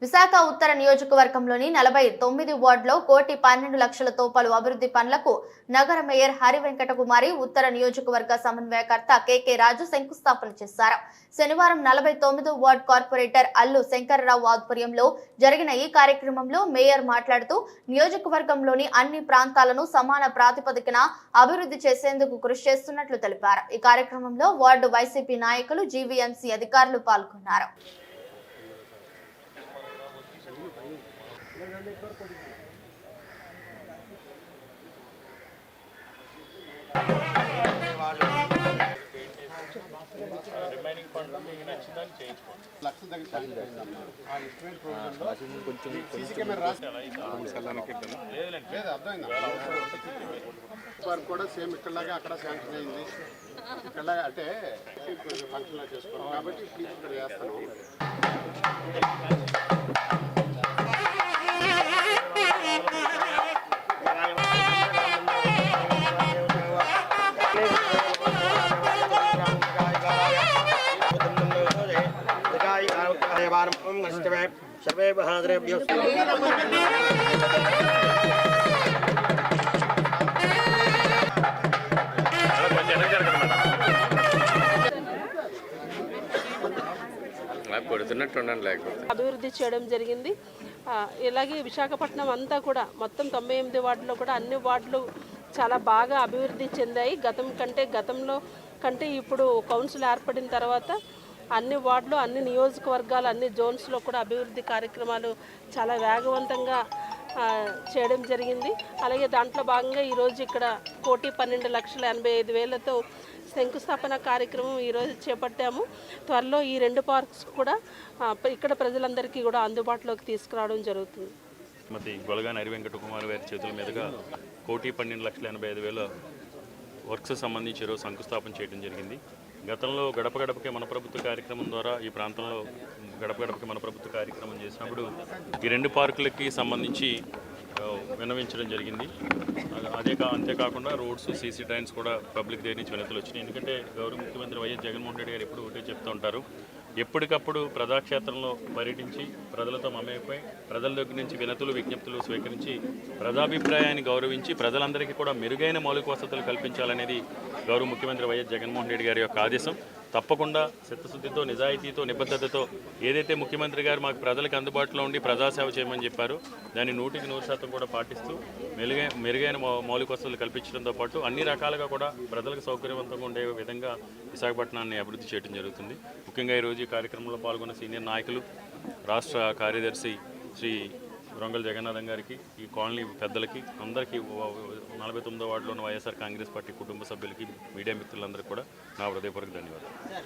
విశాఖ ఉత్తర నియోజకవర్గంలోని 49 వార్డులో 1,12,00,000తో పలు అభివృద్ధి పనులకు నగర మేయర్ హరి వెంకటకుమారి, ఉత్తర నియోజకవర్గ సమన్వయకర్త కె రాజు శంకుస్థాపన చేశారు. శనివారం 49 వార్డు కార్పొరేటర్ అల్లు శంకర్రావు ఆధ్వర్యంలో జరిగిన ఈ కార్యక్రమంలో మేయర్ మాట్లాడుతూ నియోజకవర్గంలోని అన్ని ప్రాంతాలను సమాన ప్రాతిపదికన అభివృద్ధి చేసేందుకు కృషి చేస్తున్నట్లు తెలిపారు. ఈ కార్యక్రమంలో వార్డు వైసీపీ నాయకులు, జీవీఎంసీ అధికారులు పాల్గొన్నారు. కూడా సేమ్ ఇక్కడలాగా అక్కడ శాంక్షన్ అయింది. ఇక్కడ అంటే ఫంక్షన్ చేసుకోవాలి కాబట్టి ఇక్కడ చేస్తాను. सर्वे बहादुरेभ्यो అభివృద్ధి చేయడం జరిగింది. ఇలాగే విశాఖపట్నం అంతా కూడా మొత్తం 98 వార్డులో కూడా అన్ని వార్డులు చాలా బాగా అభివృద్ధి చెందాయి. గతంలో కంటే ఇప్పుడు కౌన్సిల్ ఏర్పడిన తర్వాత అన్ని వార్డులు, అన్ని నియోజకవర్గాలు, అన్ని జోన్స్లో కూడా అభివృద్ధి కార్యక్రమాలు చాలా వేగవంతంగా చేయడం జరిగింది. అలాగే దాంట్లో భాగంగా ఈరోజు ఇక్కడ 1,12,85,000తో శంకుస్థాపన కార్యక్రమం ఈరోజు చేపట్టాము. త్వరలో ఈ 2 పార్క్స్ కూడా ఇక్కడ ప్రజలందరికీ కూడా అందుబాటులోకి తీసుకురావడం జరుగుతుంది. శ్రీమతి గొలగాని హరి వెంకటకుమారి వారి చేతుల మీదుగా 1,12,85,000 వర్క్స్ సంబంధించి ఈరోజు శంకుస్థాపన చేయడం జరిగింది. గతంలో గడప గడపకే మన ప్రభుత్వ కార్యక్రమం ద్వారా ఈ ప్రాంతంలో గడప గడపకే మన ప్రభుత్వ కార్యక్రమం చేసినప్పుడు ఈ 2 పార్కులకి సంబంధించి విన్నవించడం జరిగింది. అంతేకాకుండా రోడ్స్, సీసీ డ్రైన్స్ కూడా పబ్లిక్ దగ్గర నుంచి వినతులు వచ్చినాయి. ఎందుకంటే గౌరవ ముఖ్యమంత్రి వైఎస్ జగన్మోహన్ రెడ్డి గారు ఎప్పుడు ఒకటే చెప్తూ ఉంటారు, ఎప్పటికప్పుడు ప్రజాక్షేత్రంలో పర్యటించి ప్రజలతో మమేకమై ప్రజల దగ్గర నుంచి వినతులు, విజ్ఞప్తులు స్వీకరించి ప్రజాభిప్రాయాన్ని గౌరవించి ప్రజలందరికీ కూడా మెరుగైన మౌలిక వసతులు కల్పించాలనేది గౌరవ ముఖ్యమంత్రి వైఎస్ జగన్మోహన్ రెడ్డి గారి యొక్క ఆదేశం. తప్పకుండా చిత్తశుద్ధితో, నిజాయితీతో, నిబద్ధతతో ఏదైతే ముఖ్యమంత్రి గారు మాకు ప్రజలకు అందుబాటులో ఉండి ప్రజాసేవ చేయమని చెప్పారో దాన్ని 100% కూడా పాటిస్తూ మెరుగైన మౌలిక వసతులు కల్పించడంతో పాటు అన్ని రకాలుగా కూడా ప్రజలకు సౌకర్యవంతంగా ఉండే విధంగా విశాఖపట్నాన్ని అభివృద్ధి చేయడం జరుగుతుంది. ముఖ్యంగా ఈరోజు ఈ కార్యక్రమంలో పాల్గొన్న సీనియర్ నాయకులు, రాష్ట్ర కార్యదర్శి శ్రీ రొంగల జగన్నాథం గారికి, ఈ కాలనీ పెద్దలకి అందరికీ, 49వ వార్డులో ఉన్న వైఎస్ఆర్ కాంగ్రెస్ పార్టీ కుటుంబ సభ్యులకి, మీడియా మిత్రులందరికీ కూడా నా హృదయపూర్వక ధన్యవాదాలు.